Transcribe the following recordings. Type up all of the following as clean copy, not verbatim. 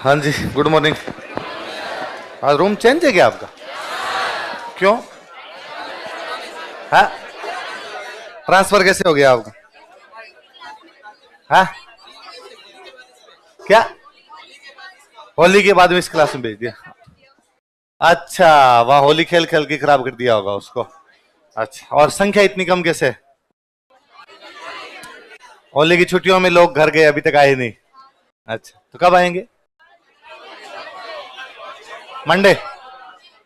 हाँ जी, good morning. आज room change है क्या आपका? क्यों? हाँ, ट्रांसफर कैसे हो गया आपका? हाँ, क्या? होली के बाद में इस क्लास में भेज दिया? अच्छा, वहां होली खेल खेल के खराब कर दिया होगा उसको। अच्छा, और संख्या इतनी कम कैसे है? होली की छुट्टियों में लोग घर गए, अभी तक आए नहीं। अच्छा, तो कब आएंगे? मंडे?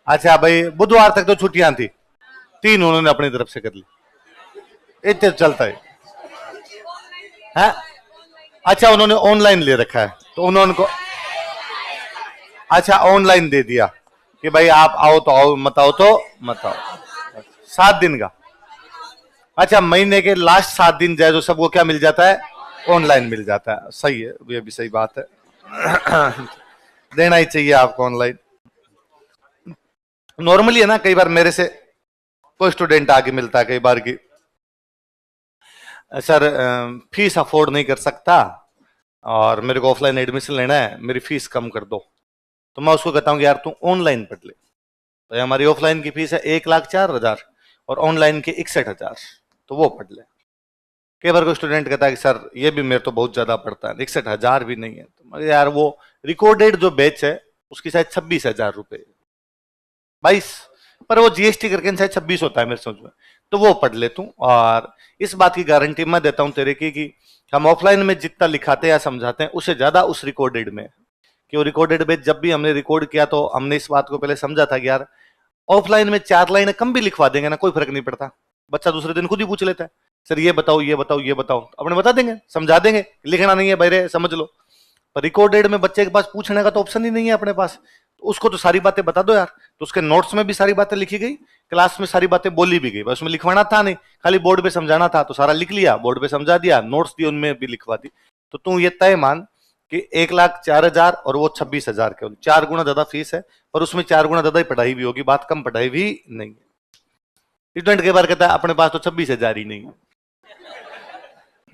अच्छा भाई, बुधवार तक तो छुट्टियां थी, 3 उन्होंने अपनी तरफ से कर ली। इतने चलता है। हाँ? अच्छा, उन्होंने ऑनलाइन ले रखा है तो उन्होंने को अच्छा ऑनलाइन दे दिया कि भाई आप आओ तो आओ, मत आओ तो मत आओ। 7 दिन का? अच्छा, महीने के लास्ट 7 दिन जाए तो सबको क्या मिल जाता है? ऑनलाइन मिल जाता है। सही है, ये भी सही बात है। देना ही चाहिए आपको ऑनलाइन। नॉर्मली है ना, कई बार मेरे से कोई स्टूडेंट आके मिलता है कई बार की, सर फीस अफोर्ड नहीं कर सकता और मेरे को ऑफलाइन एडमिशन लेना है, मेरी फीस कम कर दो। तो मैं उसको कहता हूँ कि यार तू ऑनलाइन पढ़ ले। तो हमारी ऑफलाइन की फीस है 1,04,000 और ऑनलाइन की 61,000, तो वो पढ़ ले। कई बार कोई स्टूडेंट कहता है कि सर ये भी मेरे तो बहुत ज्यादा पड़ता है, 61,000 भी नहीं है। तो यार वो रिकॉर्डेड जो बैच है उसकी शायद 26,000 रुपए, 22, पर वो जीएसटी करके शायद 26 होता है मेरे समझ में। तो वो पढ़ ले तू, और इस बात की गारंटी मैं देता हूं तेरे की कि हम ऑफलाइन में जितना लिखाते हैं या समझाते हैं उससे ज्यादा उस रिकॉर्डेड में, कि वो रिकॉर्डेड बैच जब भी हमने रिकॉर्ड किया तो हमने इस बात को पहले समझा था कि यार ऑफलाइन में 4 लाइनें कम भी लिखवा देंगे ना, कोई फर्क नहीं पड़ता। बच्चा दूसरे दिन खुद ही पूछ लेता है, सर ये बताओ ये बताओ ये बताओ, अपने बता देंगे, समझा देंगे, लिखना नहीं है भाई, समझ लो। पर रिकॉर्डेड में बच्चे के पास पूछने का तो ऑप्शन ही नहीं है अपने पास, तो उसको तो सारी बातें बता दो यार। तो उसके नोट्स में भी सारी बातें लिखी गई, क्लास में सारी बातें बोली भी गई, बस उसमें लिखवाना था नहीं, खाली बोर्ड पे समझाना था। तो सारा लिख लिया, बोर्ड पे समझा दिया, नोट्स दिए उनमें भी लिखवा दी। तो तू ये तय मान कि 1,04,000 और वो 26,000 के, 4 गुना ज्यादा फीस है, पर उसमें 4 गुना ज्यादा ही पढ़ाई भी होगी, बात कम पढ़ाई भी नहीं है। स्टूडेंट के बार कहता है अपने पास तो 26,000 ही नहीं है।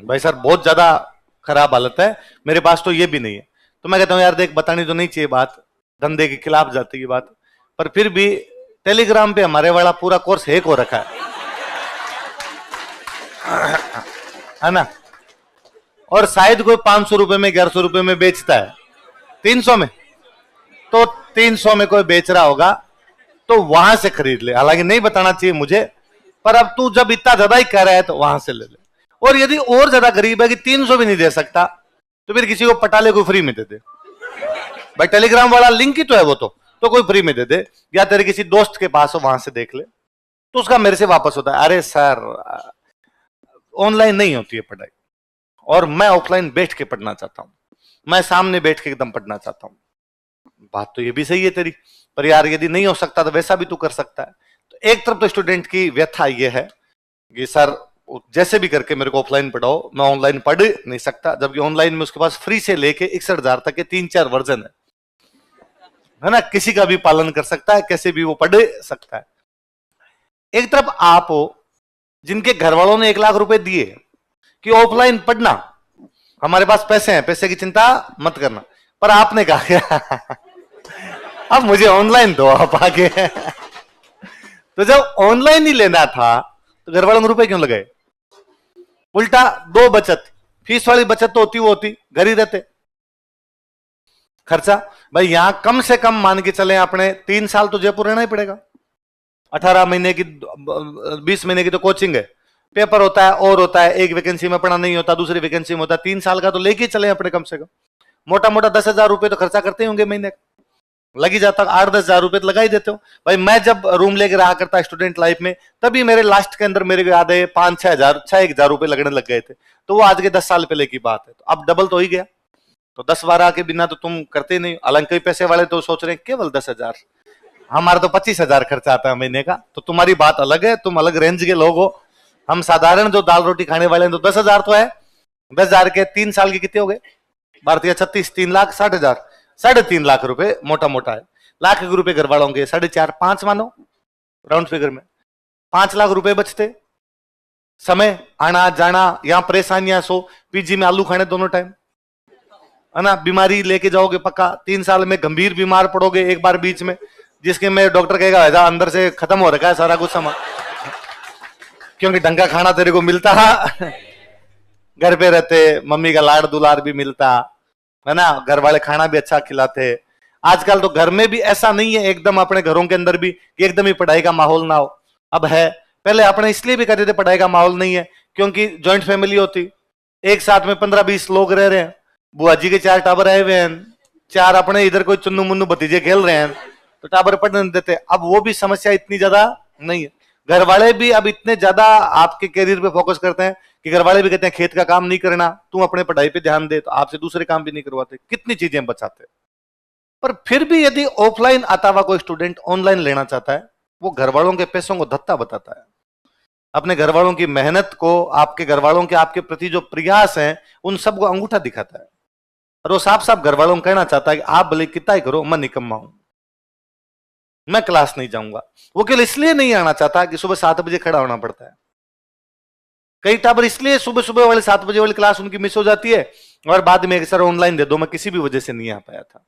भाई सर बहुत ज्यादा खराब हालत है, मेरे पास तो ये भी नहीं है। तो मैं कहता हूँ यार देख, बतानी तो नहीं चाहिए बात, धंधे के खिलाफ जाती है बात, पर फिर भी टेलीग्राम पे हमारे वाला पूरा कोर्स हैक हो रखा है ना। और शायद कोई 500 रुपए में 1100 रुपए में बेचता है, 300 में, तो 300 में कोई बेच रहा होगा तो वहां से खरीद ले। हालांकि नहीं बताना चाहिए मुझे, पर अब तू जब इतना ज्यादा ही कह रहा है तो वहां से ले ले। और यदि और ज्यादा गरीब है कि 300 भी नहीं दे सकता, तो फिर किसी को पटा ले, कोई फ्री में दे दे। भाई टेलीग्राम वाला लिंक ही तो है वो, तो कोई फ्री में दे दे, या तेरे किसी दोस्त के पास हो वहां से देख ले, तो उसका मेरे से वापस होता है, अरे सर ऑनलाइन नहीं होती है पढ़ाई, और मैं ऑफलाइन बैठ के पढ़ना चाहता हूं, मैं सामने बैठ के एकदम पढ़ना चाहता हूं। बात तो ये भी सही है तेरी, पर यार यदि नहीं हो सकता तो वैसा भी तू कर सकता है। तो एक तरफ तो स्टूडेंट की व्यथा ये है कि सर जैसे भी करके मेरे को ऑफलाइन पढ़ाओ, मैं ऑनलाइन पढ़ नहीं सकता, जबकि ऑनलाइन में उसके पास फ्री से लेके 61,000 तक के 3-4 वर्जन है ना, किसी का भी पालन कर सकता है, कैसे भी वो पढ़ सकता है। एक तरफ आप हो जिनके घर वालों ने 1,00,000 रुपए दिए कि ऑफलाइन पढ़ना, हमारे पास पैसे हैं, पैसे की चिंता मत करना, पर आपने कहा क्या अब मुझे ऑनलाइन दो आप आगे। तो जब ऑनलाइन ही लेना था तो घर वालों ने रुपए क्यों लगाए? उल्टा 2 बचत, फीस वाली बचत तो होती, वो होती, घर ही रहते। खर्चा भाई यहां कम से कम मान के चले अपने 3 साल तो जयपुर रहना ही पड़ेगा। 18 महीने की, 20 महीने की तो कोचिंग है, पेपर होता है और होता है, एक वैकेंसी में पढ़ा नहीं होता, दूसरी वैकेंसी में होता है, 3 साल का तो लेके चले अपने कम से कम। मोटा मोटा 10,000 रुपए तो खर्चा करते होंगे महीने का, लगी जाता, 8-10,000 रुपए तो लगा ही देते हो। भाई मैं जब रूम लेके रहा करता स्टूडेंट लाइफ में, तभी मेरे लास्ट के अंदर मेरे को याद है 5-6 हजार रुपए लगने लग गए थे। तो वो आज के 10 साल पहले की बात है, तो अब डबल तो ही गया। तो 10-12 के बिना तो तुम करते नहीं। हालांकि कई पैसे वाले तो सोच रहे हैं केवल 10,000, हमारा तो 25,000 खर्चा आता है महीने का। तो तुम्हारी बात अलग है, तुम अलग रेंज के लोग हो। हम साधारण जो दाल रोटी खाने वाले हैं तो 10,000 तो है। 10,000 के 3 साल के कितने हो गए? भारतीय 36, 3,60,000, 3.5 लाख रुपए मोटा मोटा है। लाख के रुपए घर वालों के 4.5, 5 मानो राउंड फिगर में, 5 लाख रुपए बचते। समय आना जाना, यहां परेशानियां, सो पीजी में आलू खाने दोनों टाइम, है ना, बीमारी लेके जाओगे पक्का, 3 साल में गंभीर बीमार पड़ोगे एक बार बीच में, जिसके में डॉक्टर कहेगा ऐसा अंदर से खत्म हो रखा है सारा कुछ सामान, क्योंकि ढंग का खाना तेरे को मिलता घर पे रहते, मम्मी का लाड़ दुलार भी मिलता है ना, घर वाले खाना भी अच्छा खिलाते। आजकल तो घर में भी ऐसा नहीं है एकदम, अपने घरों के अंदर भी कि एकदम ही पढ़ाई का माहौल ना हो, अब है। पहले अपने इसलिए भी कहते थे पढ़ाई का माहौल नहीं है क्योंकि ज्वाइंट फैमिली होती, एक साथ में 15-20 लोग रह रहे हैं, बुआ जी के 4 टाबर आए हुए हैं, 4 अपने इधर कोई चुन्नू मुन्नू भतीजे खेल रहे हैं, तो टाबर पढ़ने नहीं देते। अब वो भी समस्या इतनी ज्यादा नहीं है, घर वाले भी अब इतने ज्यादा आपके करियर पे फोकस करते हैं कि घर वाले भी कहते हैं खेत का काम नहीं करना, तुम अपने पढ़ाई पे ध्यान दे, तो आपसे दूसरे काम भी नहीं करवाते, कितनी चीजें बचाते। पर फिर भी यदि ऑफलाइन आता हुआ कोई स्टूडेंट ऑनलाइन लेना चाहता है, वो घर वालों के पैसों को धत्ता बताता है, अपने घर वालों की मेहनत को, आपके घर वालों के आपके प्रति जो प्रयास हैं उन सबको अंगूठा दिखाता है, और वो साफ साफ घर वालों को कहना चाहता है कि आप भले कितना ही करो, मैं निकम्मा हूं, मैं क्लास नहीं जाऊंगा। वो केवल इसलिए नहीं आना चाहता कि सुबह 7 बजे खड़ा होना पड़ता है, कई टाबर इसलिए सुबह सुबह वाले 7 बजे वाली क्लास उनकी मिस हो जाती है और बाद में सर ऑनलाइन दे दो, मैं किसी भी वजह से नहीं आ पाया था,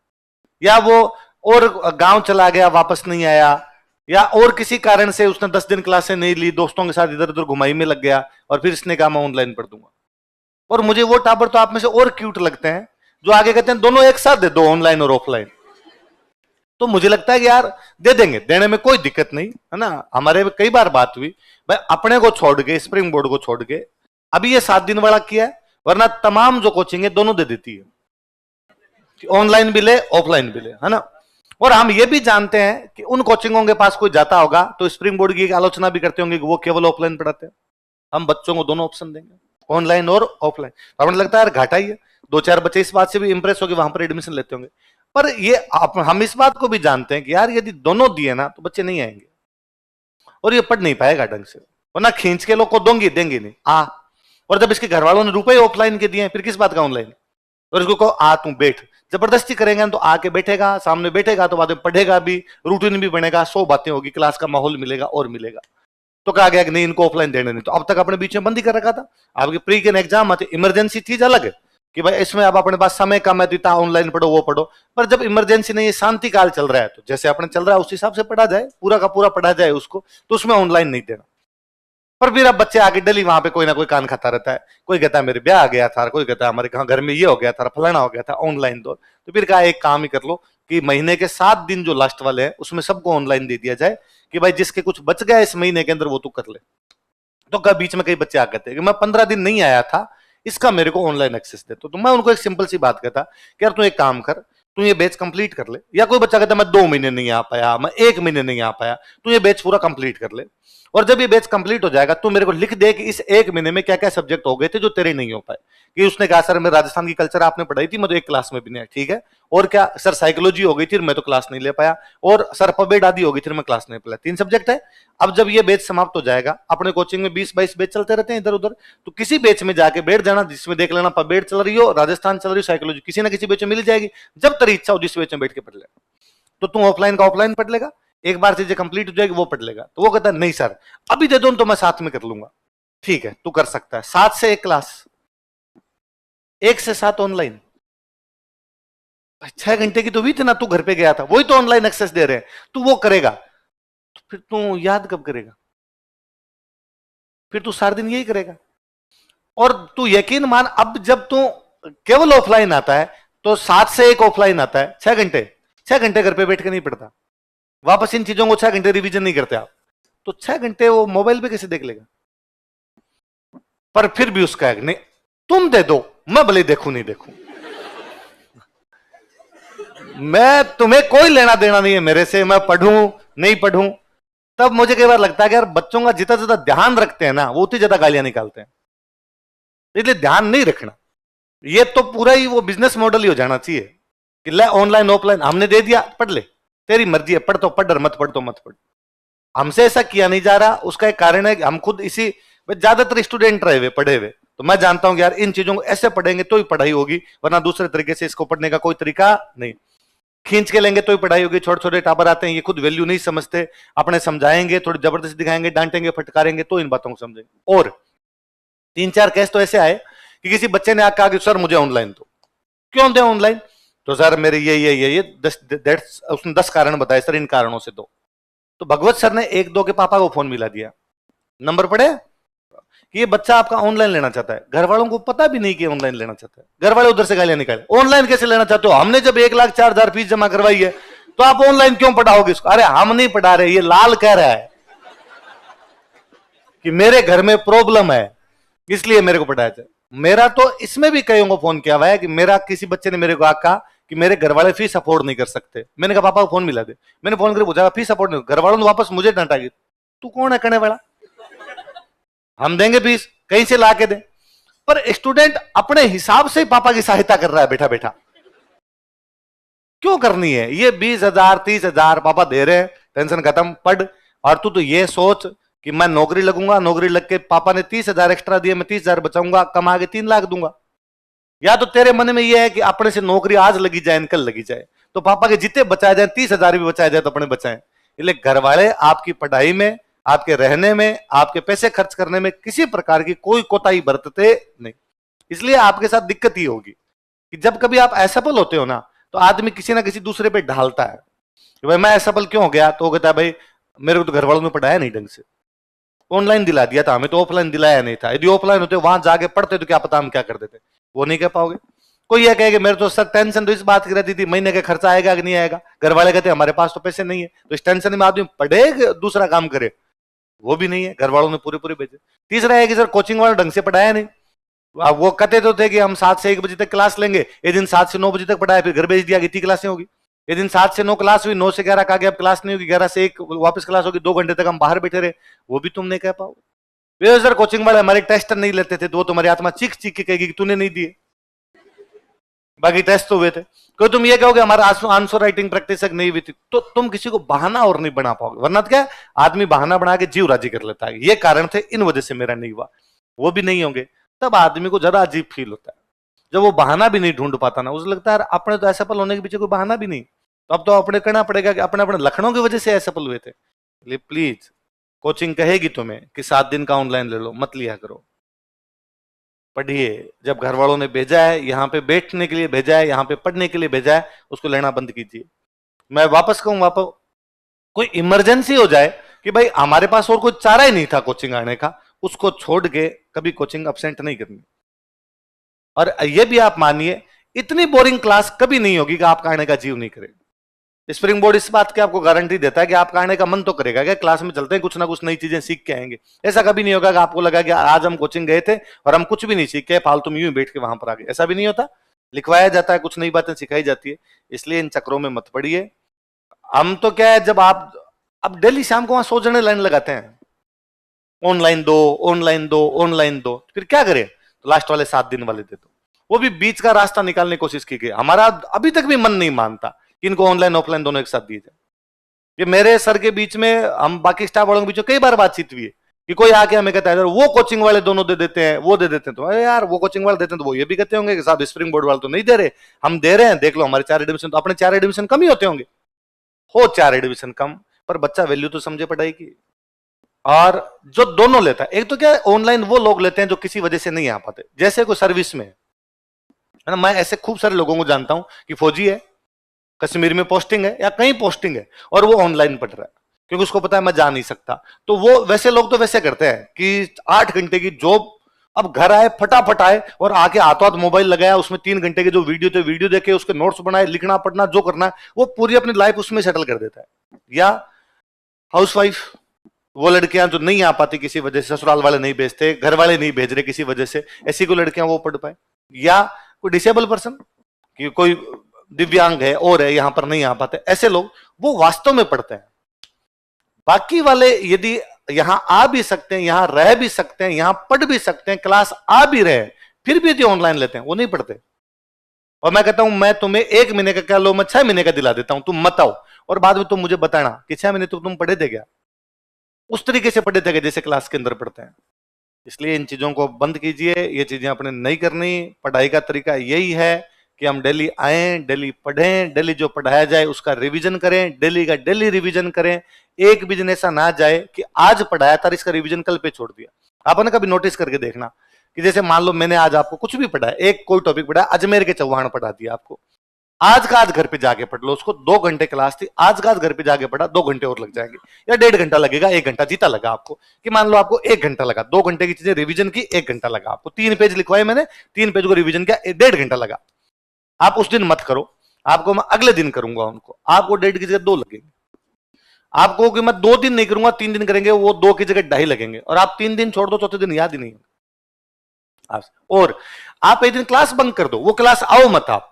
या वो और गांव चला गया वापस नहीं आया, या और किसी कारण से उसने 10 दिन क्लासें नहीं ली, दोस्तों के साथ इधर उधर घुमाई में लग गया और फिर इसने कहा मैं ऑनलाइन पढ़ दूंगा। और मुझे वो टाबर तो आप में से और क्यूट लगते हैं जो आगे कहते हैं दोनों एक साथ दे दो, ऑनलाइन और ऑफलाइन। तो मुझे लगता है कि यार दे देंगे, देने में कोई दिक्कत नहीं है ना। हमारे कई बार बात हुई, भाई अपने को छोड़ के, स्प्रिंग बोर्ड को छोड़ के अभी ये 7 दिन वाला किया है, वरना तमाम जो कोचिंग है दोनों दे देती है, ऑनलाइन भी ले ऑफलाइन भी ले, है ना। और हम ये भी जानते हैं कि उन कोचिंगों के पास कोई जाता होगा तो स्प्रिंग बोर्ड की आलोचना भी करते होंगे कि वो केवल ऑफलाइन पढ़ाते हैं, हम बच्चों को दोनों ऑप्शन देंगे, ऑनलाइन और ऑफलाइन। तो हमें लगता है यार घाटा ही है, 2-4 बच्चे इस बात से भी इंप्रेस होकर वहां पर एडमिशन लेते होंगे। पर ये हम इस बात को भी जानते हैं कि यार यदि दोनों दिए ना तो बच्चे नहीं आएंगे और ये पढ़ नहीं पाएगा ढंग से, वरना खींच के लोग को दोंगी देंगे नहीं आ। और जब इसके घर वालों ने रुपए ऑफलाइन के दिए फिर किस बात का ऑनलाइन, और इसको कहो आ तू बैठ, जबरदस्ती करेंगे तो आके बैठेगा, सामने बैठेगा तो बाद में पढ़ेगा भी, रूटीन भी बनेगा, 100 बातें होगी, क्लास का माहौल मिलेगा और मिलेगा। तो कहा गया कि नहीं इनको ऑफलाइन देने नहीं, तो अब तक अपने बीच में बंद ही कर रखा था। आपके प्री के एग्जाम आते, इमरजेंसी चीज अलग है कि भाई इसमें अब अपने पास समय कम है तो इतना ऑनलाइन पढ़ो वो पढ़ो, पर जब इमरजेंसी नहीं है, शांति काल चल रहा है, तो जैसे अपने चल रहा है उस हिसाब से पढ़ा जाए, पूरा का पूरा पढ़ा जाए उसको, तो उसमें ऑनलाइन नहीं देना। पर फिर अब बच्चे आगे डली वहां पे कोई ना कोई कान खाता रहता है, कोई कहता है मेरे ब्याह आ गया था, कोई कहता है हमारे घर में ये हो गया था, फलाना हो गया था, ऑनलाइन दो। तो फिर कहा एक काम ही कर लो कि महीने के 7 दिन जो लास्ट वाले हैं उसमें सबको ऑनलाइन दे दिया जाए, कि भाई जिसके कुछ बच गया इस महीने के अंदर वो तू कर ले। तो कभी बीच में कई बच्चे आ कहते हैं कि मैं 15 दिन नहीं आया था, इसका मेरे को ऑनलाइन एक्सेस दे। तो मैं उनको एक सिंपल सी बात कहता कि यार तू एक काम कर, तू ये बैच कंप्लीट कर ले। या कोई बच्चा कहता मैं 2 महीने नहीं आ पाया, मैं 1 महीने नहीं आ पाया, तू ये बैच पूरा कंप्लीट कर ले, और जब ये बैच कंप्लीट हो जाएगा तू मेरे को लिख दे कि इस 1 महीने में क्या क्या सब्जेक्ट हो गए थे जो तेरे नहीं हो पाए। कि उसने कहा सर मैं राजस्थान की कल्चर आपने पढ़ाई थी, मैं तो एक क्लास में भी नहीं, ठीक है, और क्या सर साइकोलॉजी हो गई थी मैं तो क्लास नहीं ले पाया, और सर पबेड आदि हो गई थी मैं क्लास नहीं पाया, 3 सब्जेक्ट है। अब जब ये बैच समाप्त हो जाएगा, अपने कोचिंग में 20-22 बैच चलते रहते हैं इधर उधर, तो किसी बैच में जाके बैठ जाना जिसमें देख लेना पबेड चल रही हो, राजस्थान चल रही हो, साइकोलॉजी किसी ना किसी बैच में मिल जाएगी, जब तेरी इच्छा हो जिस बैच में बैठ के पढ़ ले। तो तू ऑफलाइन का ऑफलाइन पढ़ लेगा, एक बार चीजें कंप्लीट हो जाएगी वो पढ़ लेगा। तो वो कहता है नहीं सर अभी दे दो तो मैं साथ में कर लूंगा। ठीक है तू कर सकता है, 7 से 1 क्लास, 1 से 7 ऑनलाइन, 6 घंटे की तो हुई थी ना, तू घर पे गया था, वही तो ऑनलाइन एक्सेस दे रहे हैं, तू वो करेगा, तो फिर तू याद कब करेगा, फिर तू सारा दिन यही करेगा। और तू यकीन मान अब जब तू केवल ऑफलाइन आता है तो 7 से 1 ऑफलाइन आता है, 6 घंटे घर पे बैठ के नहीं पढ़ता, वापस इन चीजों को 6 घंटे रिवीजन नहीं करते आप, तो 6 घंटे वो मोबाइल पे कैसे देख लेगा। पर फिर भी उसका एक नहीं, तुम दे दो मैं भले देखूं नहीं देखूं, मैं तुम्हें कोई लेना देना नहीं है मेरे से, मैं पढ़ूं नहीं पढ़ूं। तब मुझे कई बार लगता है कि यार बच्चों का जितना ज्यादा ध्यान रखते हैं ना वो उतनी ज्यादा गालियां निकालते हैं, इसलिए ध्यान नहीं रखना। ये तो पूरा ही वो बिजनेस मॉडल ही हो जाना चाहिए कि ले ऑनलाइन ऑफलाइन हमने दे दिया पढ़ ले, तेरी मर्जी है, पढ़ तो पढ़, मत पढ़ तो मत पढ़। हमसे ऐसा किया नहीं जा रहा, उसका एक कारण है कि हम खुद इसी, ज्यादातर स्टूडेंट रहे हुए पढ़े हुए, तो मैं जानता हूं कि यार इन चीजों को ऐसे पढ़ेंगे तो ही पढ़ाई होगी, वरना दूसरे तरीके से इसको पढ़ने का कोई तरीका नहीं। खींच के लेंगे तो ही पढ़ाई होगी। छोटे छोटे टाबर आते हैं, ये खुद वैल्यू नहीं समझते, अपने समझाएंगे, थोड़ी जबरदस्ती दिखाएंगे, डांटेंगे, फटकारेंगे तो इन बातों को समझेंगे। और 3-4 केस तो ऐसे आए कि किसी बच्चे ने आकर कहा कि सर मुझे ऑनलाइन दो, क्यों दें ऑनलाइन? तो सर मेरे ये 10 उसने 10 कारण बताए सर, इन कारणों से दो। तो भगवत सर ने 1-2 के पापा को फोन मिला दिया, नंबर पड़े कि ये बच्चा आपका ऑनलाइन लेना चाहता है। घर वालों को पता भी नहीं कि ऑनलाइन लेना चाहता है। घर वाले उधर से गालियां निकाले, ऑनलाइन कैसे लेना चाहते हो? हमने जब 1,04,000 फीस जमा करवाई है तो आप ऑनलाइन क्यों पढ़ाओगे इसको? अरे हम नहीं पढ़ा रहे, ये लाल कह रहा है कि मेरे घर में प्रॉब्लम है इसलिए मेरे को पढ़ाया जाए। मेरा तो इसमें भी कईयों को फोन किया हुआ है कि मेरा किसी बच्चे ने मेरे को कहा कि मेरे घर वाले फीस अफोर्ड नहीं कर सकते। मैंने कहा पापा को फोन मिला दे। मैंने फोन करके पूछा फीस अफोर्ड नहीं, घर वालों ने वापस मुझे डांटा कि तू कौन है करने वाला, हम देंगे फीस कहीं से ला के दे। पर स्टूडेंट अपने हिसाब से पापा की सहायता कर रहा है बैठा बैठा, क्यों करनी है? ये 20,000 30,000 पापा दे रहे हैं, टेंशन खत्म, पढ़। और तू तो ये सोच कि मैं नौकरी लगूंगा, नौकरी लग के पापा ने 30,000 एक्स्ट्रा दिए, मैं 30,000 बचाऊंगा, कमा के 3 लाख दूंगा। या तो तेरे मन में यह है कि अपने से नौकरी आज लगी जाए कल लगी जाए, तो पापा के जितने बचाए जाए 30,000 भी बचाए जाए तो अपने बचाएं। इसलिए घर वाले आपकी पढ़ाई में, आपके रहने में, आपके पैसे खर्च करने में किसी प्रकार की कोई कोताही बरतते नहीं। इसलिए आपके साथ दिक्कत ही होगी कि जब कभी आप असफल होते हो ना, तो आदमी किसी ना किसी दूसरे पे ढालता है कि भाई मैं असफल क्यों हो गया, तो वो कहता है भाई मेरे को तो घर वालों ने पढ़ाया नहीं ढंग से, ऑनलाइन दिला दिया था, हमें तो ऑफलाइन दिलाया नहीं था। यदि ऑफलाइन होते वहां जाके पढ़ते तो क्या पता हम क्या कर देते, वो नहीं कह पाओगे। कोई यह कहेगा मेरे तो सर टेंशन तो इस बात की रहती थी महीने का खर्चा आएगा कि नहीं आएगा, घर वाले कहते हमारे पास तो पैसे नहीं है, तो इस टेंशन में आदमी पढ़े दूसरा काम करे, वो भी नहीं है, घर वालों ने पूरे पूरे भेजे। तीसरा है कि सर कोचिंग वाला ढंग से पढ़ाया नहीं, अब वो कहते तो थे कि हम 7 से 1 बजे तक क्लास लेंगे, एक दिन 7 से 9 बजे तक पढ़ाया, फिर घर भेज दिया कि इतनी क्लासें होगी। एक दिन 7 से 9 क्लास हुई, 9 से 11 कहा गया अब क्लास नहीं होगी, 11 से 1 वापस क्लास होगी, 2 घंटे तक हम बाहर बैठे रहे, वो भी तुम नहीं कह पाओगे। सर कोचिंग वाले हमारे टेस्ट नहीं लेते थे, तो वो तुम्हारी आत्मा चीख चीख के कहेगी कि तूने नहीं दिए, बाकी टेस्ट तो हुए थे। क्यों तुम ये कहोगे हमारा आंसर राइटिंग प्रैक्टिस नहीं हुई थी, तो तुम किसी को बहाना और नहीं बना पाओगे। वरना क्या आदमी बहाना बना के जीव राजी कर लेता है, ये कारण थे इन वजह से मेरा नहीं हुआ, वो भी नहीं होंगे, तब आदमी को जरा अजीब फील होता है जब वो बहाना भी नहीं ढूंढ पाता ना, उसे लगता है अपने तो असफल होने के पीछे कोई बहाना भी नहीं, तो अब तो अपने करना पड़ेगा कि अपने अपने लक्षणों की वजह से असफल हुए थे। इसलिए प्लीज कोचिंग कहेगी तुम्हें कि 7 दिन का ऑनलाइन ले लो, मत लिया करो, पढ़िए। जब घर वालों ने भेजा है यहाँ पे बैठने के लिए भेजा है, यहाँ पे पढ़ने के लिए भेजा है, उसको लेना बंद कीजिए। मैं वापस कहूँ, वापस कोई इमरजेंसी हो जाए कि भाई हमारे पास और कोई चारा ही नहीं था कोचिंग आने का, उसको छोड़ के कभी कोचिंग अब्सेंट नहीं करनी। और ये भी आप मानिए इतनी बोरिंग क्लास कभी नहीं होगी कि आपका आने का जीव नहीं करेगा। स्प्रिंग बोर्ड इस बात की आपको गारंटी देता है कि आपका आने का मन तो करेगा कि क्लास में चलते हैं कुछ ना कुछ नई चीजें सीख के आएंगे। ऐसा कभी नहीं होगा कि आपको लगा कि आज हम कोचिंग गए थे और हम कुछ भी नहीं सीख के फालतू में यूं ही बैठ के वहां पर आ गए, ऐसा भी नहीं होता। लिखवाया जाता है, कुछ नई बातें सिखाई जाती है, इसलिए इन चक्रों में मत पड़िए। हम तो क्या है, जब आप अब डेली शाम को वहां 100 जने लाइन लगाते हैं, ऑनलाइन दो ऑनलाइन दो ऑनलाइन दो, फिर क्या करें? तो लास्ट वाले 7 दिन वाले दे दो, वो भी बीच का रास्ता निकालने की कोशिश की गई। हमारा अभी तक भी मन नहीं मानता कि इनको ऑनलाइन ऑफलाइन दोनों एक साथ दिए जाए। ये मेरे सर के बीच में, हम बाकी स्टाफ वालों के बीच में कई बार बातचीत हुई है कि कोई आके हमें कहता है वो कोचिंग वाले दोनों दे देते हैं, वो दे देते हैं, तो अरे यार वो कोचिंग वाले देते हैं तो वो ये भी कहते होंगे कि साहब स्प्रिंग बोर्ड वाले तो नहीं दे रहे, हम दे रहे हैं, देख लो हमारे 4 एडमिशन, तो अपने 4 एडमिशन कम ही होते होंगे, हो 4 एडमिशन कम, पर बच्चा वैल्यू तो समझे पढ़ाई की। और जो दोनों लेता है, एक तो क्या ऑनलाइन वो लोग लेते हैं जो किसी वजह से नहीं आ पाते, जैसे कोई सर्विस में है ना। मैं ऐसे खूब सारे लोगों को जानता हूं कि फौजी है, कश्मीर में पोस्टिंग है या कहीं पोस्टिंग है, और वो ऑनलाइन पढ़ रहा है क्योंकि उसको पता है मैं जा नहीं सकता। तो वो वैसे लोग तो वैसे करते हैं कि 8 घंटे की जॉब, अब घर आए फटाफट आए और आके हाथों हाथ मोबाइल लगाया, उसमें 3 घंटे के जो वीडियो थे वीडियो देखे, उसके नोट्स बनाए, लिखना पढ़ना जो करना है वो पूरी अपनी लाइफ उसमें सेटल कर देता है। या हाउसवाइफ, वो लड़कियां जो नहीं आ पाती किसी वजह से, ससुराल वाले नहीं भेजते, घर वाले नहीं भेज रहे किसी वजह से, ऐसी कोई लड़कियां वो पढ़ पाए। या कोई डिसेबल पर्सन, कि कोई दिव्यांग है और है यहां पर नहीं आ पाते, ऐसे लोग वो वास्तव में पढ़ते हैं। बाकी वाले यदि यहां आ भी सकते हैं, यहां रह भी सकते हैं, यहां पढ़ भी सकते हैं, क्लास आ भी रहे, फिर भी यदि ऑनलाइन लेते हैं वो नहीं पढ़ते। और मैं कहता हूं मैं तुम्हें 1 महीने का क्या लो, मैं 6 महीने का दिला देता हूं, तुम मत आओ और बाद में तुम मुझे बताना कि 6 महीने तो तुम पढ़े थे क्या, उस तरीके से पढ़े थे जैसे क्लास के अंदर पढ़ते हैं। इसलिए इन चीजों को बंद कीजिए, ये चीजें अपने नहीं करनी। पढ़ाई का तरीका यही है कि हम डेली आए, डेली पढ़ें, डेली जो पढ़ाया जाए उसका रिवीजन करें, डेली का डेली रिवीजन करें। एक भी दिन ऐसा ना जाए कि आज पढ़ाया था इसका रिवीजन कल पे छोड़ दिया। आपने कभी नोटिस करके देखना कि जैसे मान लो मैंने आज आपको कुछ भी पढ़ाया, एक कोई टॉपिक पढ़ाया, अजमेर के चौहान पढ़ा दिया आपको, आज का आज घर पे जाके पढ़ लो उसको, 2 घंटे क्लास थी, आज का आज घर पे जाके पढ़ा, 2 घंटे और लग जाएंगे, या 1.5 घंटा लगेगा, 1 घंटा जीता लगा आपको, कि मान लो आपको 1 घंटा लगा, 2 घंटे की चीजें रिवीजन की, 1 घंटा लगा आपको, 3 पेज लिखवाए मैंने, 3 पेज को रिवीजन किया, 1.5 घंटा लगा। आप उस दिन मत करो, आपको मैं अगले दिन करूंगा उनको, आपको 1.5 की जगह 2 लगेंगे। आपको कि मैं 2 दिन नहीं करूंगा, 3 दिन करेंगे, वो 2 की जगह 2.5 लगेंगे, और आप 3 दिन छोड़ दो, चौथे दिन याद ही नहीं होगा। और आप एक दिन क्लास बंक कर दो, वो क्लास आओ मत आप,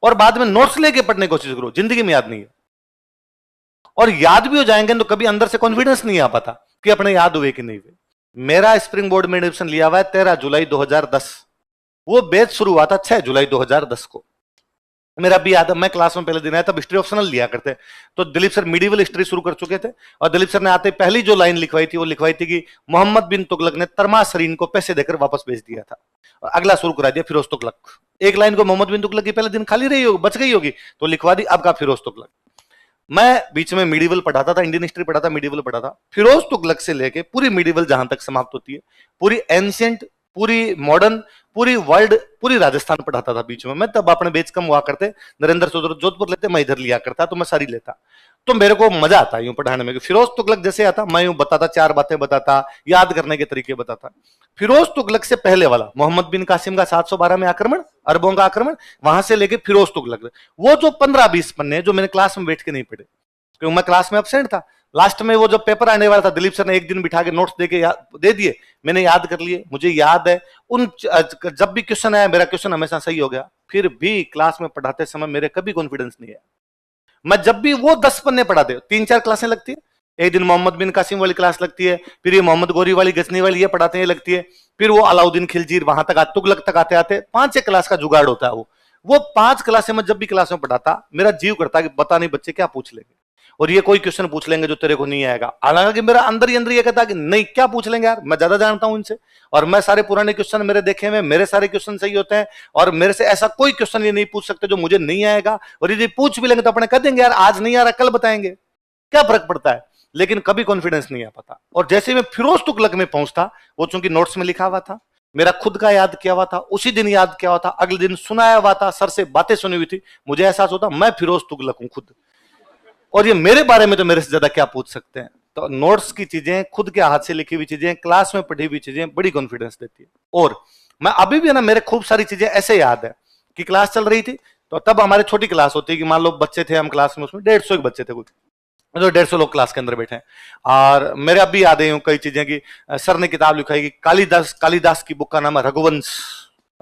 और बाद में नोट्स लेके पढ़ने की कोशिश करो, जिंदगी में याद नहीं है। और याद भी हो जाएंगे तो कभी अंदर से कॉन्फिडेंस नहीं आ पाता कि अपने याद हुए कि नहीं हुए। मेरा स्प्रिंग बोर्ड में एडमिशन लिया हुआ है 13 जुलाई 2010, वो बैच शुरू हुआ था 6 जुलाई 2010 को। मेरा भी याद है, मैं क्लास में पहले दिन आया तब हिस्ट्री ऑप्शनल लिया करते, तो दिलीप सर मिडिवल हिस्ट्री शुरू कर चुके थे, और दिलीप सर ने आते पहली जो लाइन लिखवाई थी वो लिखवाई थी कि मोहम्मद बिन तुगलक ने तरमा सरीन को पैसे देकर वापस भेज दिया था, और अगला शुरू करा दिया फिरोज तुगलक। एक लाइन को मोहम्मद बिन तुगलक की पहले दिन खाली रही होगी, बच गई होगी, तो लिखवा दी अब का फिरोज तुगलक। मैं बीच में मिडिवल पढ़ाता था, इंडियन हिस्ट्री पढ़ाता, मिडिवल पढ़ाता, फिरोज तुगलक से लेके पूरी मिडिवल जहां तक समाप्त होती है, पूरी एंशियंट, पूरी मॉडर्न, पूरी वर्ल्ड, पूरी राजस्थान पढ़ाता था बीच में। मैं तब अपने बेच कम हुआ करते, नरेंद्र जोधपुर लेते, मैं इधर लिया करता, तो मैं सारी लेता, तो मेरे को मजा आता यूं पढ़ाने में। फिरोज तुगलक जैसे आता, मैं यूं बताता, 4 बातें बताता, याद करने के तरीके बताता। फिरोज तुगलक से पहले वाला मोहम्मद बिन कासिम का 712 में आक्रमण, अरबों का आक्रमण, वहां से लेके फिरोज तुगलक, वो जो 15-20 पन्ने जो मैंने क्लास में बैठ के नहीं पढ़े, क्योंकि मैं क्लास में एब्सेंट था। लास्ट में वो जब पेपर आने वाला था, दिलीप सर ने एक दिन बिठा के नोट्स दे दिए, मैंने याद कर लिए, मुझे याद है उन जब भी क्वेश्चन आया मेरा क्वेश्चन हमेशा सही हो गया। फिर भी क्लास में पढ़ाते समय मेरे कभी कॉन्फिडेंस नहीं आया। मैं जब भी वो 10 पन्ने पढ़ाते, 3-4 क्लासें लगती है, एक दिन मोहम्मद बिन कासिम वाली क्लास लगती है, फिर ये मोहम्मद गौरी वाली, गजनी वाली ये पढ़ाते हैं लगती है, फिर वो अलाउद्दीन खिलजी वहां तक तुगलक तक आते आते 5-6 क्लास का जुगाड़ होता है। वो 5 क्लासें मैं जब भी क्लास में पढ़ाता, मेरा जीव करता कि बता नहीं बच्चे क्या पूछ लेंगे, और ये कोई क्वेश्चन पूछ लेंगे जो तेरे को नहीं आएगा। हालांकि मेरा अंदर ही अंदर ये कहता कि नहीं, क्या पूछ लेंगे यार, मैं ज्यादा जानता हूं इनसे, और मैं सारे पुराने क्वेश्चन मेरे देखे हुए, मेरे सारे क्वेश्चन सही होते हैं, और मेरे से ऐसा कोई क्वेश्चन ये नहीं पूछ सकते जो मुझे नहीं आएगा, और यदि पूछ भी लेंगे तो अपने कह देंगे यार आज नहीं आ रहा, कल बताएंगे, क्या फर्क पड़ता है। लेकिन कभी कॉन्फिडेंस नहीं आ पाता। और जैसे मैं फिरोज तुगलक में पहुंचता, वो चूंकि नोट्स में लिखा हुआ था, मेरा खुद का याद किया हुआ था, उसी दिन याद किया हुआ था, अगले दिन सुनाया हुआ था, सर से बातें सुनी हुई थी, मुझे एहसास होता मैं फिरोज तुगलक हूं खुद, और ये मेरे बारे में तो मेरे से ज्यादा क्या पूछ सकते हैं। तो नोट्स की चीजें, खुद के हाथ से लिखी हुई चीजें, क्लास में पढ़ी हुई चीजें बड़ी कॉन्फिडेंस देती है। और मैं अभी भी ना, मेरे खूब सारी चीजें ऐसे याद है कि क्लास चल रही थी, तो तब हमारे छोटी क्लास होती है कि मान लो बच्चे थे हम क्लास में, उसमें 150 बच्चे थे कुछ, तो 150 लोग क्लास के अंदर बैठे हैं। और मेरे अभी याद है कई चीजें कि सर ने किताब लिखाई कि कालिदास की बुक का नाम है रघुवंश,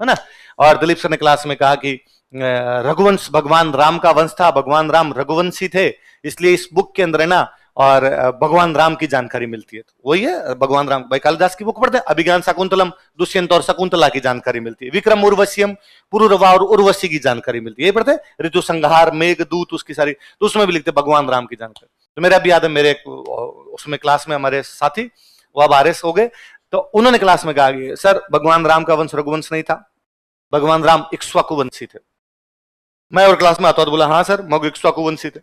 है ना, और दिलीप सर ने क्लास में कहा कि रघुवंश भगवान राम का वंश था, भगवान राम रघुवंशी थे, इसलिए इस बुक के अंदर है ना, और भगवान राम की जानकारी मिलती है। तो वही है भगवान राम, भाई कालिदास की बुक पढ़ते हैं, अभिज्ञान शाकुंतलम, दुष्यंत और शकुंतला की जानकारी मिलती है, विक्रम उर्वश्यम, पुरुरवा और उर्वशी की जानकारी मिलती है, ये पढ़ते हैं, ऋतु संहार, मेघदूत, उसकी सारी, तो उसमें भी लिखते भगवान राम की जानकारी। तो मेरा भी याद है, मेरे उसमें क्लास में हमारे साथी वो अब आरएस हो गए, तो उन्होंने क्लास में कहा कि सर भगवान राम का वंश रघुवंश नहीं था, भगवान राम इक्ष्वाकु वंशी थे। मैं और क्लास में आता तो बोला हाँ सर मगु इक्ष्वाकु वंशी थे।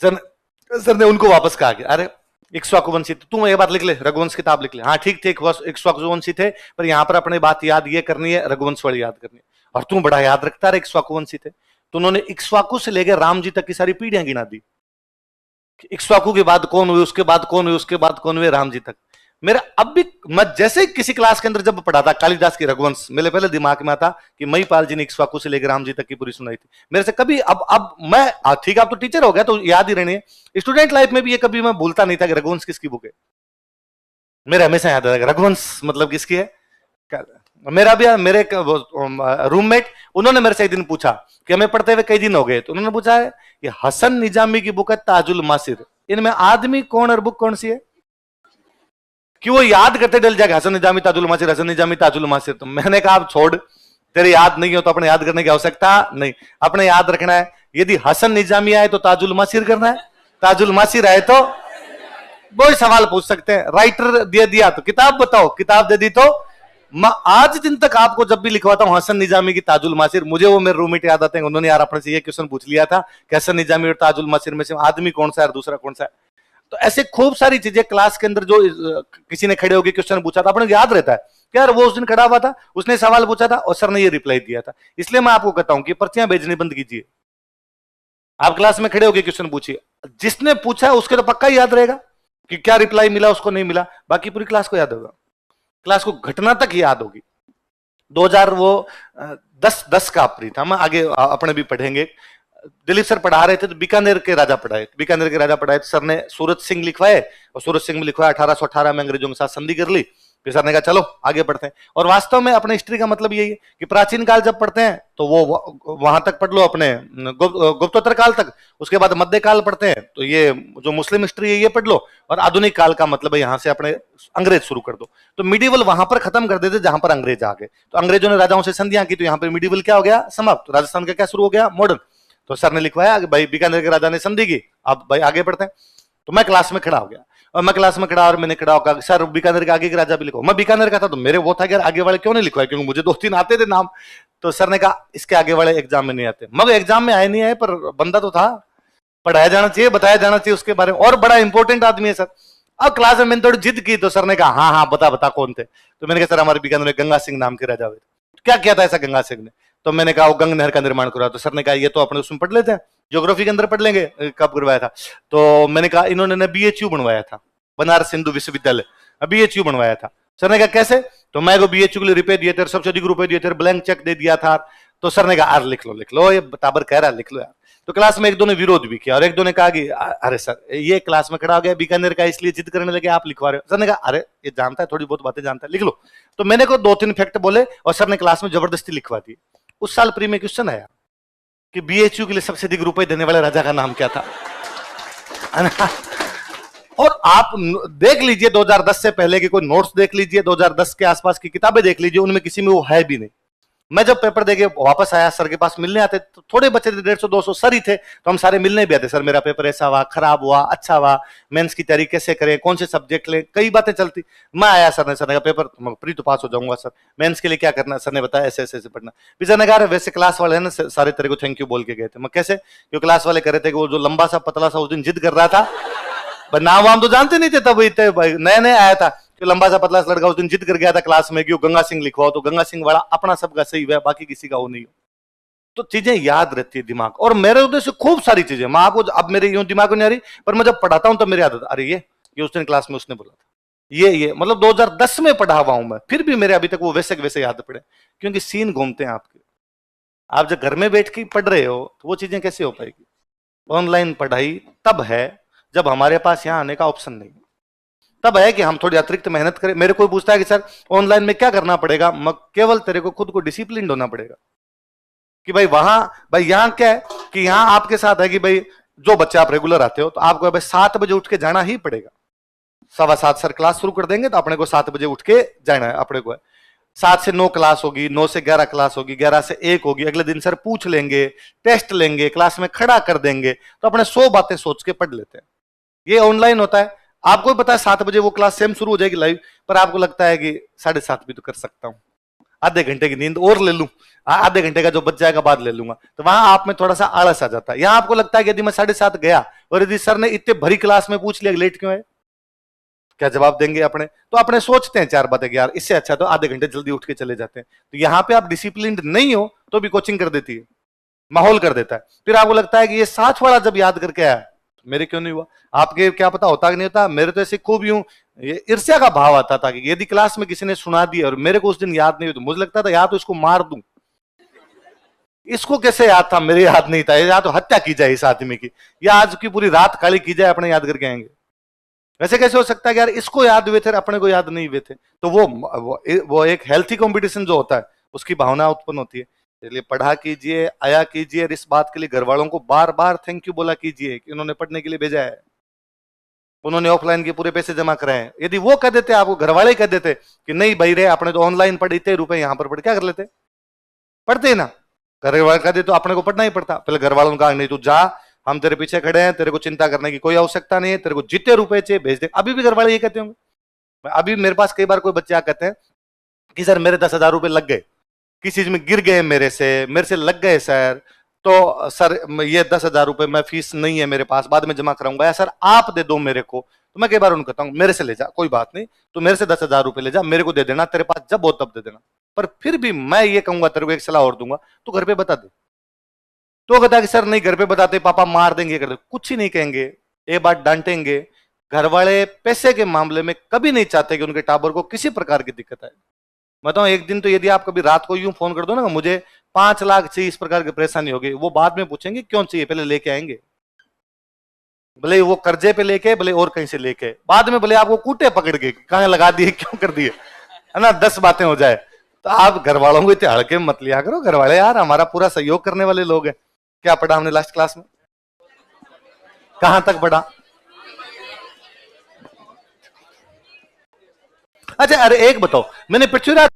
सर ने उनको वापस कहा कि अरे इक्ष्वाकु वंशी थे, तू ये बात लिख ले, रघुवंश किताब लिख ले। हाँ ठीक थे, इक्ष्वाकु वंशी थे, पर यहाँ पर अपने बात याद ये करनी है, रघुवंश वाली याद करनी है, और तू बड़ा याद रखता रहे इक्ष्वाकु वंशी थे। तो उन्होंने इक्ष्वाकु से लेकर राम जी तक की सारी पीढ़ियां गिना दी, इक्ष्वाकु के बाद कौन हुए, उसके बाद कौन हुए, उसके बाद कौन हुए, राम जी तक। मेरा अब भी, मैं जैसे किसी क्लास के अंदर जब पढ़ाता कालिदास की रघुवंश, मेरे पहले दिमाग में आता कि महिपाल जी ने इक्ष्वाकु से लेकर राम जी तक की पूरी सुनाई थी। मेरे से कभी अब मैं ठीक है, आप तो टीचर हो गया तो याद ही रहने है, स्टूडेंट लाइफ में भी ये कभी मैं भूलता नहीं था कि रघुवंश किसकी बुक है, मेरा हमेशा याद आता रघुवंश मतलब किसकी है। मेरा भी मेरे रूममेट, उन्होंने मेरे से एक दिन पूछा कि हमें पढ़ते हुए कई दिन हो गए, तो उन्होंने पूछा है कि हसन निजामी की बुक है ताजुल मासिर, इनमें आदमी कौन और बुक कौन सी है, कि वो याद करते डल जाएगा हसन निजामी ताजुल मासिर, हसन निजामी ताजुल मासिर। तो मैंने कहा आप छोड़, तेरे याद नहीं हो तो अपने याद करने की आवश्यकता नहीं, अपने याद रखना है, यदि हसन निजामी आए तो ताजुल मासिर करना है, ताजुल मासिर आए तो वो सवाल पूछ सकते हैं, राइटर दे दिया तो किताब बताओ, किताब दे दी तो। मैं आज दिन तक आपको जब भी लिखवाता हूं हसन निजामी की ताजुल मासिर, मुझे वो मेरे रूममेट याद आते हैं, उन्होंने यार अपने से ये क्वेश्चन पूछ लिया था कि हसन निजामी और ताजुल मासिर में से आदमी कौन सा है और दूसरा कौन सा है। तो ऐसे खूब सारी चीजें क्लास के अंदर जो किसी ने खड़े होकर क्वेश्चन पूछा था अपने याद रहता है, कि यार वो उस दिन खड़ा हुआ था, उसने सवाल पूछा था और सर ने ये रिप्लाई दिया था। इसलिए मैं आपको कहता हूं कि पर्चियां भेजनी बंद कीजिए। आप क्लास में खड़े होकर क्वेश्चन पूछिए, जिसने पूछा उसके तो पक्का ही याद रहेगा कि क्या रिप्लाई मिला, उसको नहीं मिला, बाकी पूरी क्लास को याद होगा, क्लास को घटना तक याद होगी। 2000 वो 10 का अप्रैल था, मैं आगे अपने भी पढ़ेंगे। दिलीप सर पढ़ा रहे थे तो बीकानेर के राजा पढ़ाए, बीकानेर के राजा पढ़ाए तो सर ने सूरज सिंह लिखवाए, और सूरज सिंह में लिखवाया 1818 में अंग्रेजों के साथ संधि कर ली। फिर सर ने कहा चलो आगे पढ़ते हैं। और वास्तव में अपने हिस्ट्री का मतलब यही है कि प्राचीन काल जब पढ़ते हैं तो वो वहां तक पढ़ लो, अपने गुप्तोत्तर काल तक, उसके बाद मध्य काल पढ़ते हैं तो ये जो मुस्लिम हिस्ट्री है ये पढ़ लो, और आधुनिक काल का मतलब है यहां से अपने अंग्रेज शुरू कर दो। तो मिडिवल वहां पर खत्म कर देते जहां पर अंग्रेज आ गए, तो अंग्रेजों ने राजाओं से संधियां की, तो यहाँ पर मिडिवल क्या हो गया, समाप्त। राजस्थान का क्या शुरू हो गया, मॉडर्न। तो सर ने लिखवाया कि भाई बीकानेर के राजा ने संधि की, अब भाई आगे बढ़ते हैं। तो मैं क्लास में खड़ा हो गया, और मैं क्लास में खड़ा और मैंने खड़ा होकर सर बीकानेर के आगे के राजा भी लिखो। मैं बीकानेर का था तो मेरे वो था कि आगे वाले क्यों नहीं लिखवाए, क्योंकि मुझे 2-3 आते थे नाम। तो सर ने कहा इसके आगे वाले एग्जाम में नहीं आते। मगर एग्जाम में आए नहीं आए, पर बंदा तो था, पढ़ाया जाना चाहिए, बताया जाना चाहिए उसके बारे में, और बड़ा इंपॉर्टेंट आदमी है सर। अब क्लास में मैंने थोड़ी जिद की तो सर ने कहा हाँ हाँ बता बता कौन थे। तो मैंने कहा सर हमारे बीकानेर में गंगा सिंह नाम के राजा हुए थे। क्या किया था ऐसा गंगा सिंह ने? तो मैंने कहा वो गंग नहर का निर्माण करवाया। तो सर ने कहा ये तो अपने उसमें पढ़ लेते हैं, ज्योग्राफी के अंदर पढ़ लेंगे कब करवाया था। तो मैंने कहा इन्होंने BHU बनवाया था, बनारस हिंदू विश्वविद्यालय, BHU बनवाया था। सर ने कहा कैसे? तो मैं को BHU के लिए रुपए दिए थे, सबसे अधिक रुपए दिए थे, ब्लैंक चेक दे दिया था। तो सर ने कहा यार लिख लो, ये टाबर कह रहा है लिख लो यार। तो क्लास में एक दो ने विरोध भी किया, और एक दो ने कहा कि अरे सर ये क्लास में खड़ा हो गया बीकानेर का इसलिए जिद करने लगे, आप लिखवा रहे हो। सर ने कहा अरे ये जानता है, थोड़ी बहुत बातें जानता है, लिख लो। तो मैंने को 2-3 फैक्ट बोले और सर ने क्लास में जबरदस्ती लिखवा दी। उस साल प्री में क्वेश्चन आया कि BHU के लिए सबसे अधिक रुपए देने वाले राजा का नाम क्या था। और आप देख लीजिए 2010 से पहले के कोई नोट्स देख लीजिए, 2010 के आसपास की किताबें देख लीजिए, उनमें किसी में वो है भी नहीं। मैं जब पेपर देके वापस आया, सर के पास मिलने आते तो थोड़े बच्चे थे, 150-200 सर ही थे, तो हम सारे मिलने भी आते। सर मेरा पेपर ऐसा हुआ, खराब हुआ, अच्छा हुआ, मेंस की तैयारी कैसे करें, कौन से सब्जेक्ट लें, कई बातें चलती। मैं आया, सर ने कहा पेपर प्री तो पास हो जाऊंगा सर, मेंस के लिए क्या करना? सर ने बताया ऐसे ऐसे पढ़ना। फिर सर ने कहा वैसे क्लास वाले है ना सारे तेरे को थैंक यू बोल के गए थे। मैं कैसे? क्योंकि क्लास वाले कह रहे थे कि वो जो लंबा सा पतला सा उस दिन जिद कर रहा था, नाम वाम तो जानते नहीं थे तब, नया नया आया था, तो लंबा सा पतला सा लड़का उस दिन जिद कर गया था क्लास में कि वो गंगा सिंह लिखवाओ। तो गंगा सिंह वाला अपना सबका सही हुआ, बाकी किसी का वो नहीं हो। तो चीजें याद रहती है दिमाग, और मेरे उधर से खूब सारी चीजें मैं आपको अब मेरे यूं दिमाग में नहीं आ रही, पर मैं जब पढ़ाता हूं तो मेरी आदत, अरे ये उस दिन क्लास में उसने बोला था, ये मतलब 2010 में पढ़ा हुआ हूं मैं, फिर भी मेरे अभी तक वो वैसे वैसे याद पड़े, क्योंकि सीन घूमते हैं आपके। आप जब घर में बैठ के पढ़ रहे हो तो वो चीजें कैसे हो पाएगी? ऑनलाइन पढ़ाई तब है जब हमारे पास यहां आने का ऑप्शन नहीं, तब है कि हम थोड़ी अतिरिक्त मेहनत करें। मेरे कोई पूछता है कि सर ऑनलाइन में क्या करना पड़ेगा, केवल तेरे को खुद को डिसिप्लिन होना पड़ेगा कि भाई यहां क्या है कि यहां आपके साथ है कि भाई जो बच्चे आप रेगुलर आते हो तो आपको भाई 7 बजे उठ के जाना ही पड़ेगा। 7:15 सर क्लास शुरू कर देंगे तो अपने को 7 बजे उठ के जाना है। अपने को 7 से 9 क्लास होगी, 9 से 11 क्लास होगी, 11 से 1 होगी, अगले दिन सर पूछ लेंगे, टेस्ट लेंगे, क्लास में खड़ा कर देंगे, तो अपने 100 बातें सोच के पढ़ लेते हैं। ये ऑनलाइन होता है, आपको भी पता है 7 बजे वो क्लास सेम शुरू हो जाएगी लाइव, पर आपको लगता है कि 7:30 भी तो कर सकता हूं, आधे घंटे की नींद और ले लूं, आधे घंटे का जो बच जाएगा बाद ले लूंगा, तो वहां आप में थोड़ा सा आलस आ जाता है। यहां आपको लगता है कि यदि मैं 7:30 गया और यदि सर ने इतने भरी क्लास में पूछ लिया लेट क्यों है, क्या जवाब देंगे अपने? तो अपने सोचते हैं 4 बातें कि यार इससे अच्छा तो आधे घंटे जल्दी उठ के चले जाते हैं। तो यहां पे आप डिसिप्लिन नहीं हो तो भी कोचिंग कर देती है, माहौल कर देता है। फिर आपको लगता है कि ये 7 वाला जब याद करके आया तो मेरे क्यों नहीं हुआ? आपके क्या पता होता कि नहीं होता, मेरे तो ऐसे खूब यूं ये ईर्ष्या का भाव आता था कि यदि क्लास में किसी ने सुना दिया और मेरे को उस दिन याद नहीं हुई तो मुझे लगता था या तो इसको मार दूं, इसको कैसे याद था, मेरे याद नहीं था, या तो हत्या की जाए इस आदमी की, या आज की पूरी रात काली की जाए, अपने याद करके आएंगे। वैसे कैसे हो सकता है कि यार इसको याद हुए थे अपने को याद नहीं हुए थे? तो वो एक हेल्थी कंपटीशन जो होता है उसकी भावना उत्पन्न होती है। इसलिए पढ़ा कीजिए, आया कीजिए, और इस बात के लिए घर वालों को बार बार थैंक यू बोला कीजिए कि उन्होंने पढ़ने के लिए भेजा है, उन्होंने ऑफलाइन के पूरे पैसे जमा कराए हैं। यदि वो कह देते, आपको घर वाले कह देते कि नहीं भाई रे अपने तो ऑनलाइन पढ़े, इतने रुपए यहां पर पढ़, क्या कर लेते? पढ़ते ना। घर वाले कह दे तो अपने को पढ़ना ही पड़ता। पहले घर वालों ने कहा नहीं तू जा, हम तेरे पीछे खड़े हैं, तेरे को चिंता करने की कोई आवश्यकता नहीं है, तेरे को जितने रुपए चाहिए भेज दे। अभी भी घर वाले ये कहते होंगे। अभी मेरे पास कई बार कोई बच्चे कहते हैं कि सर मेरे 10,000 रुपए लग गए, किसी चीज में गिर गए, मेरे से लग गए सर, तो सर ये 10,000 रुपए मैं फीस नहीं है मेरे पास, बाद में जमा कराऊंगा, या सर आप दे दो मेरे को। तो मैं कई बार उनको कहता हूँ मेरे से ले जा, कोई बात नहीं, तो मेरे से 10,000 रुपए ले जा, मेरे को दे देना, तेरे पास जब हो तब दे देना। पर फिर भी मैं ये कहूंगा, तेरे को एक सलाह और दूंगा, तो घर पे बता दे। तो कहता है कि सर नहीं घर पे बताते पापा मार देंगे, कर दे। कुछ ही नहीं कहेंगे, एक बार डांटेंगे। घर वाले पैसे के मामले में कभी नहीं चाहते कि उनके टाबर को किसी प्रकार की दिक्कत आए। बताओ एक दिन तो यदि आप कभी रात को यूं फोन कर दो ना, मुझे 5 लाख चाहिए, इस प्रकार की परेशानी होगी, वो बाद में पूछेंगे क्यों चाहिए, पहले लेके आएंगे। भले वो कर्जे पे लेके, भले और कहीं से लेके, बाद में भले आपको कूटे पकड़ के कहां लगा दिए, क्यों कर दिए, है ना, 10 बातें हो जाए। तो आप घर वालों को इतने हड़के मत लिया करो। घर वाले यार हमारा पूरा सहयोग करने वाले लोग हैं। क्या पढ़ा हमने लास्ट क्लास में, कहां तक पढ़ा? अच्छा, अरे एक बताओ, मैंने पृथ्वीराज